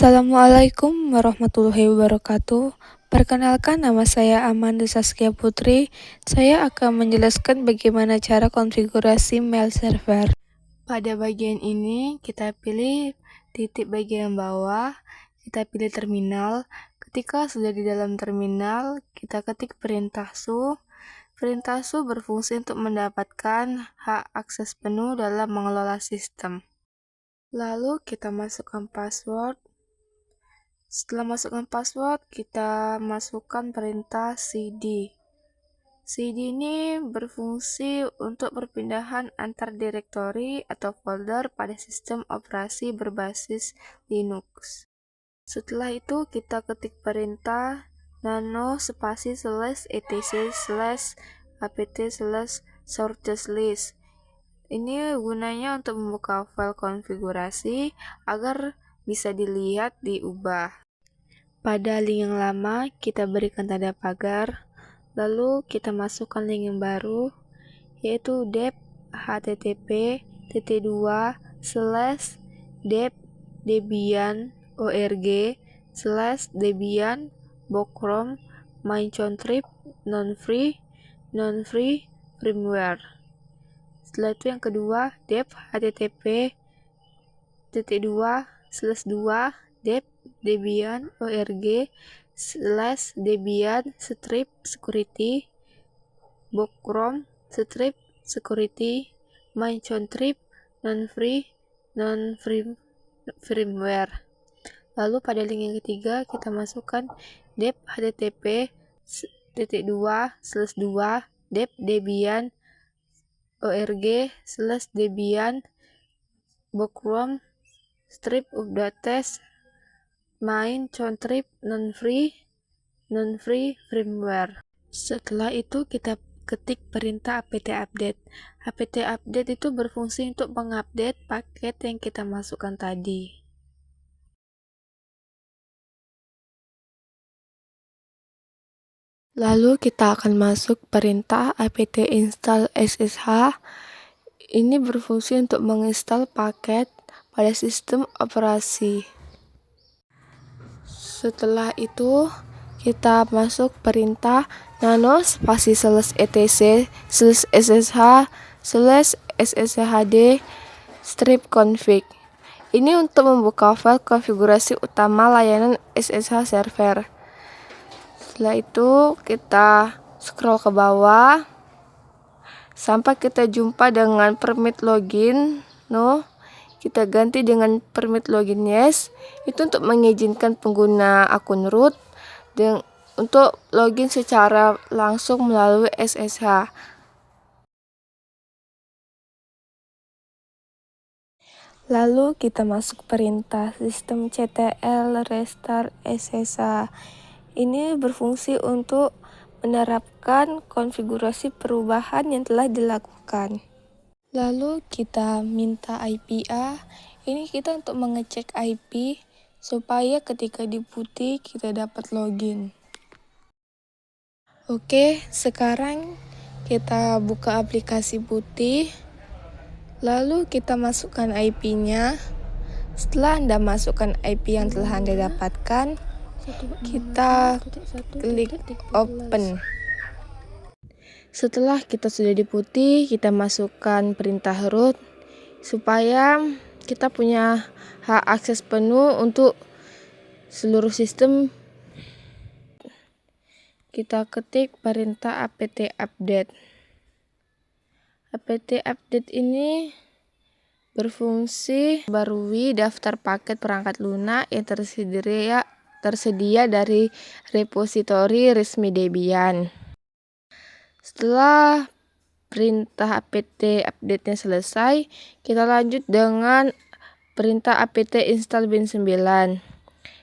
Assalamualaikum warahmatullahi wabarakatuh. Perkenalkan, nama saya Amanda Saskia Putri. Saya akan menjelaskan bagaimana cara konfigurasi mail server. Pada bagian ini, kita pilih titik bagian bawah, kita pilih terminal. Ketika sudah di dalam terminal, kita ketik perintah su. Perintah su berfungsi untuk mendapatkan hak akses penuh dalam mengelola sistem. Lalu kita masukkan password. Setelah masukkan password, kita masukkan perintah cd. cd ini berfungsi untuk perpindahan antar direktori atau folder pada sistem operasi berbasis Linux. Setelah itu, kita ketik perintah nano spasi /etc/apt/sorted_list. Ini gunanya untuk membuka file konfigurasi agar bisa dilihat diubah. Pada link yang lama, kita berikan tanda pagar, lalu kita masukkan link yang baru, yaitu dep http://debian.org/debian/bookrom maincontrib non-free firmware. Setelah itu yang kedua, dep http://debian.org/debian-security bookrom/security maincontrib non-free firmware. Lalu pada link yang ketiga, kita masukkan dep http://dep-debian.org/debian bookrom/updates maincontrib non-free firmware. Setelah itu kita ketik perintah apt update. apt update itu berfungsi untuk mengupdate paket yang kita masukkan tadi. Lalu kita akan masuk perintah apt install ssh. Ini berfungsi untuk menginstal paket pada sistem operasi. Setelah itu, kita masuk perintah nano spasi /etc/ssh/sshd-config. Ini untuk membuka file konfigurasi utama layanan SSH server. Setelah itu, kita scroll ke bawah sampai kita jumpa dengan permit login. Kita ganti dengan permit login yes. Itu untuk mengizinkan pengguna akun root untuk login secara langsung melalui SSH. Lalu kita masuk perintah systemctl restart ssh. Ini berfungsi untuk menerapkan konfigurasi perubahan yang telah dilakukan. Lalu kita minta IPA. Ini kita untuk mengecek IP supaya ketika di putih kita dapat login. Oke, sekarang kita buka aplikasi putih. Lalu kita masukkan IP-nya. Setelah Anda masukkan IP yang telah Anda dapatkan, kita klik open. Setelah kita sudah di putih, kita masukkan perintah root supaya kita punya hak akses penuh untuk seluruh sistem. Kita ketik perintah apt update. apt update ini berfungsi barui daftar paket perangkat lunak yang tersedia dari repositori resmi Debian. Setelah perintah apt update-nya selesai, kita lanjut dengan perintah apt install bin 9.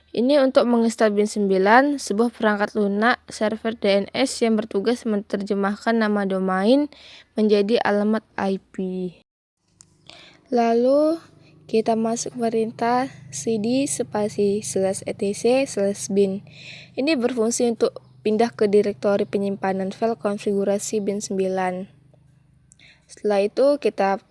Ini untuk menginstal bin 9, sebuah perangkat lunak server DNS yang bertugas menerjemahkan nama domain menjadi alamat IP. Lalu kita masuk perintah cd /etc/bin. Ini berfungsi untuk pindah ke direktori penyimpanan file konfigurasi bin 9. Setelah itu kita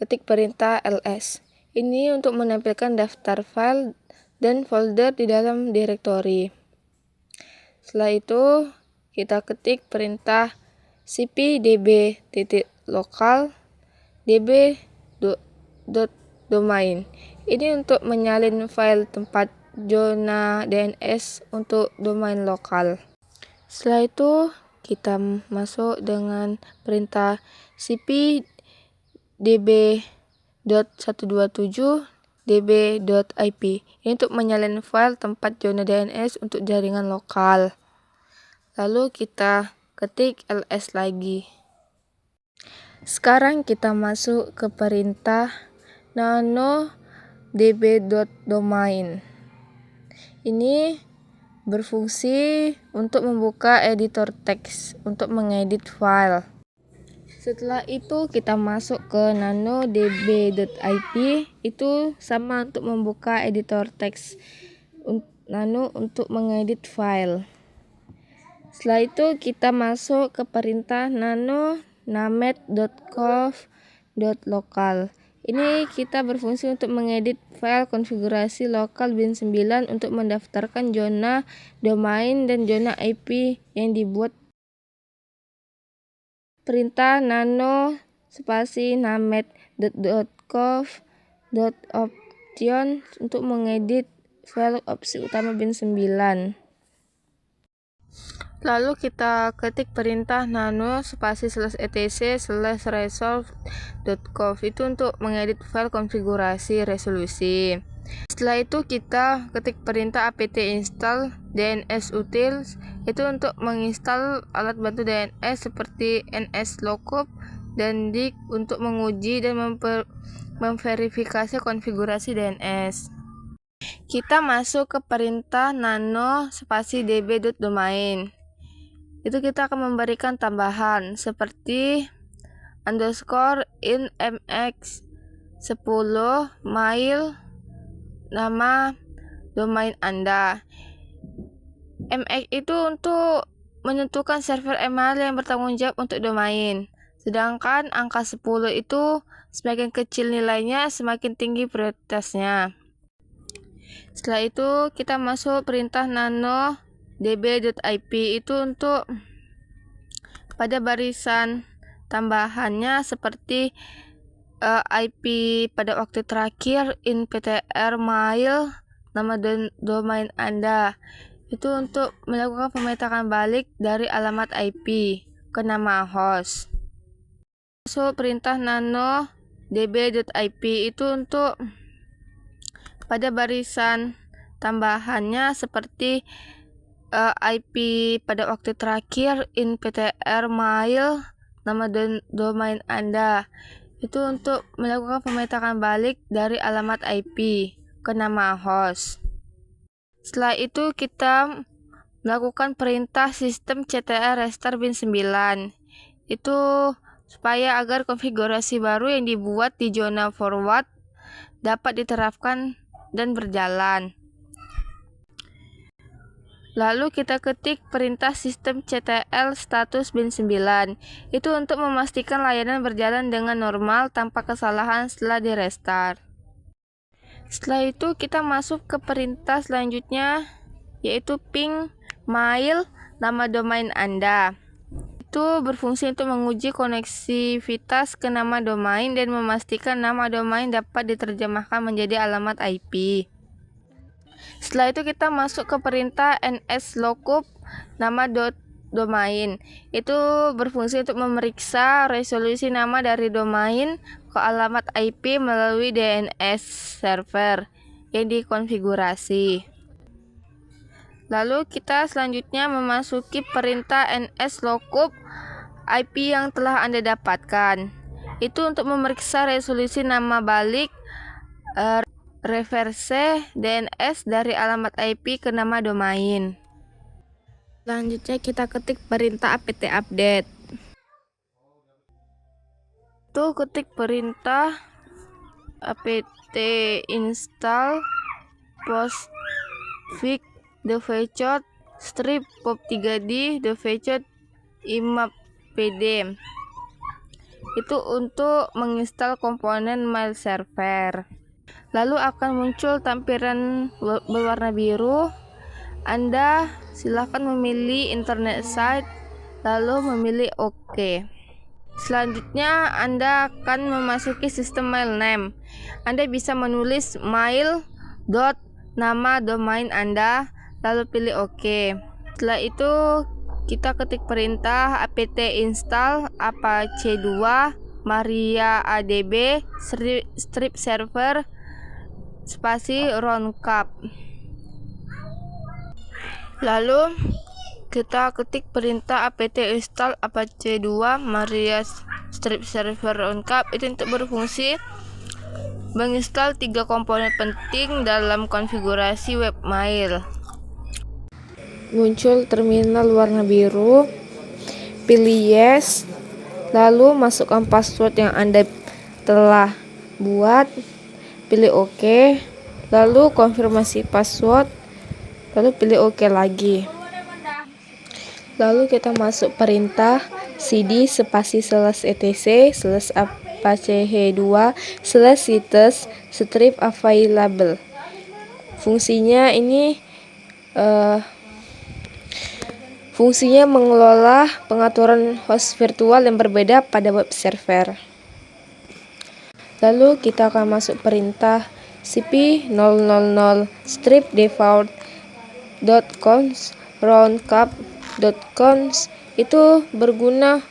ketik perintah ls. Ini untuk menampilkan daftar file dan folder di dalam direktori. Setelah itu kita ketik perintah cpdb.local db.domain. Ini untuk menyalin file tempat zona DNS untuk domain lokal. Setelah itu kita masuk dengan perintah cpdb.127.db.ip. Ini untuk menyalin file tempat zona DNS untuk jaringan lokal. Lalu kita ketik ls lagi. Sekarang kita masuk ke perintah nano db.domain. Ini berfungsi untuk membuka editor teks untuk mengedit file. Setelah itu kita masuk ke nanodb.ip. Itu sama untuk membuka editor teks nano untuk mengedit file. Setelah itu kita masuk ke perintah nano-named.conf.local. Ini kita berfungsi untuk mengedit file konfigurasi lokal bin9 untuk mendaftarkan zona domain dan zona IP yang dibuat. Perintah nano named.conf.option untuk mengedit file opsi utama bin9. Lalu kita ketik perintah nano_etc/resolve.conf itu untuk mengedit file konfigurasi resolusi. Setelah itu kita ketik perintah apt install dnsutils itu untuk menginstal alat bantu DNS seperti nslookup dan dig untuk menguji dan memverifikasi konfigurasi DNS. Kita masuk ke perintah nano_db.domain. Itu kita akan memberikan tambahan seperti _in mx10 mail nama domain Anda. MX itu untuk menentukan server email yang bertanggung jawab untuk domain. Sedangkan angka 10 itu semakin kecil nilainya, semakin tinggi prioritasnya. Setelah itu kita masuk perintah nano_db.ip itu untuk pada barisan tambahannya seperti IP pada waktu terakhir, in_ptr mail nama domain Anda. Itu untuk melakukan pemetaan balik dari alamat IP ke nama host. Masuk perintah nano_db.ip itu untuk pada barisan tambahannya seperti IP pada waktu terakhir, in_ptr mail nama domain Anda. Itu untuk melakukan pemetaan balik dari alamat IP ke nama host. Setelah itu kita melakukan perintah sistem ctr restart bin9. Itu supaya agar konfigurasi baru yang dibuat di zona forward dapat diterapkan dan berjalan. Lalu kita ketik perintah sistem ctl status bin9. Itu untuk memastikan layanan berjalan dengan normal tanpa kesalahan setelah di restart. Setelah itu kita masuk ke perintah selanjutnya, yaitu ping mail nama domain Anda. Itu berfungsi untuk menguji koneksivitas ke nama domain dan memastikan nama domain dapat diterjemahkan menjadi alamat IP. Setelah itu kita masuk ke perintah nslookup nama domain. Itu berfungsi untuk memeriksa resolusi nama dari domain ke alamat IP melalui DNS server yang dikonfigurasi. Lalu kita selanjutnya memasuki perintah nslookup IP yang telah Anda dapatkan. Itu untuk memeriksa resolusi nama balik reverse DNS dari alamat IP ke nama domain. Selanjutnya kita ketik perintah apt update. Itu ketik perintah apt install postfix devecot strip pop3d devecot imap.pd. Itu untuk menginstal komponen mail server. Lalu akan muncul tampilan berwarna biru. Anda silakan memilih internet site, lalu memilih OK. Selanjutnya Anda akan memasuki sistem mail name. Anda bisa menulis mail dot nama domain Anda, lalu pilih OK. Setelah itu kita ketik perintah apt install apache 2 mariaadb strip server spasi roundcap. Lalu kita ketik perintah apt install apache 2 maria strip server roundcap. Itu untuk berfungsi menginstal 3 komponen penting dalam konfigurasi webmail. Muncul terminal warna biru, pilih yes, lalu masukkan password yang Anda telah buat, pilih OK, lalu konfirmasi password, lalu pilih OK lagi. Lalu kita masuk perintah cd spasi /etc /apache 2 /citus strip available. Fungsinya ini fungsinya mengelola pengaturan host virtual yang berbeda pada web server. Lalu kita akan masuk perintah cp000 strip default.const roundcap.const. Itu berguna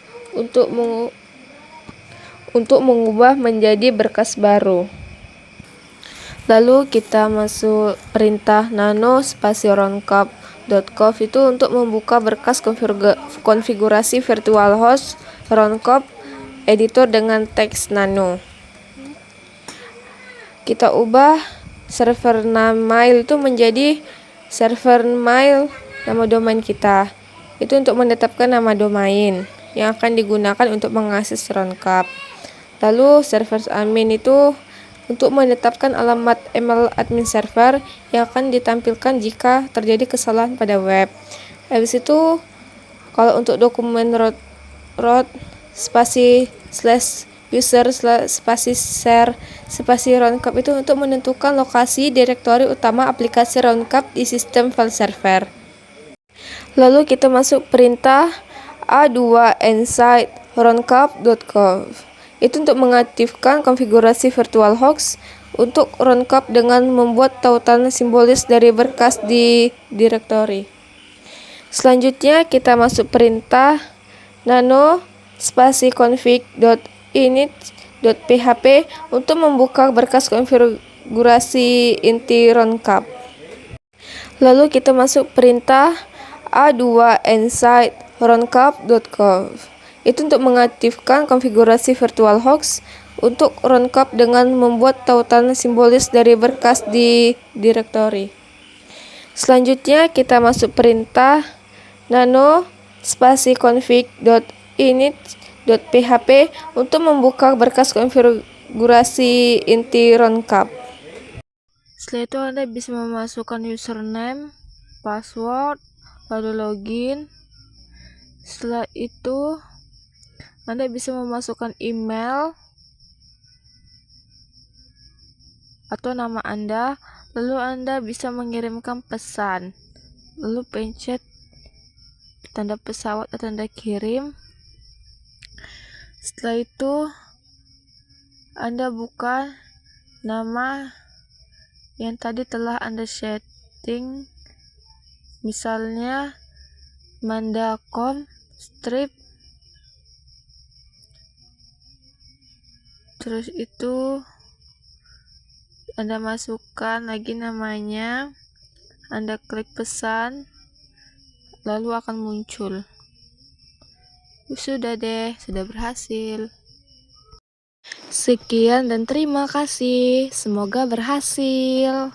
untuk mengubah menjadi berkas baru. Lalu kita masuk perintah nano spasi roundcap.conf itu untuk membuka berkas konfigurasi virtual host roundcap editor dengan teks nano. Kita ubah server mail itu menjadi server mail nama domain kita. Itu untuk menetapkan nama domain yang akan digunakan untuk mengakses roundcap. Lalu server admin itu untuk menetapkan alamat email admin server yang akan ditampilkan jika terjadi kesalahan pada web. Habis itu kalau untuk dokumen root spasi /user spasi share spasi roundcap itu untuk menentukan lokasi direktori utama aplikasi roundcap di sistem file server. Lalu kita masuk perintah a2nsite roundcap.conf. Itu untuk mengaktifkan konfigurasi virtual host untuk roundcap dengan membuat tautan simbolis dari berkas di direktori. Selanjutnya kita masuk perintah nano spasi config.init.php untuk membuka berkas konfigurasi inti roundcap. Lalu kita masuk perintah a2nsite roundcap.conf. Itu untuk mengaktifkan konfigurasi virtual host untuk roundcap dengan membuat tautan simbolis dari berkas di direktori. Selanjutnya kita masuk perintah nano spasi config.init.php untuk membuka berkas konfigurasi inti roundcap. Setelah itu Anda bisa memasukkan username, password, lalu login. Setelah itu Anda bisa memasukkan email atau nama Anda, lalu Anda bisa mengirimkan pesan, lalu pencet tanda pesawat atau tanda kirim. Setelah itu Anda buka nama yang tadi telah Anda setting, misalnya mandacom strip. Terus itu Anda masukkan lagi namanya, Anda klik pesan, lalu akan muncul. Sudah deh, sudah berhasil. Sekian dan terima kasih. Semoga berhasil.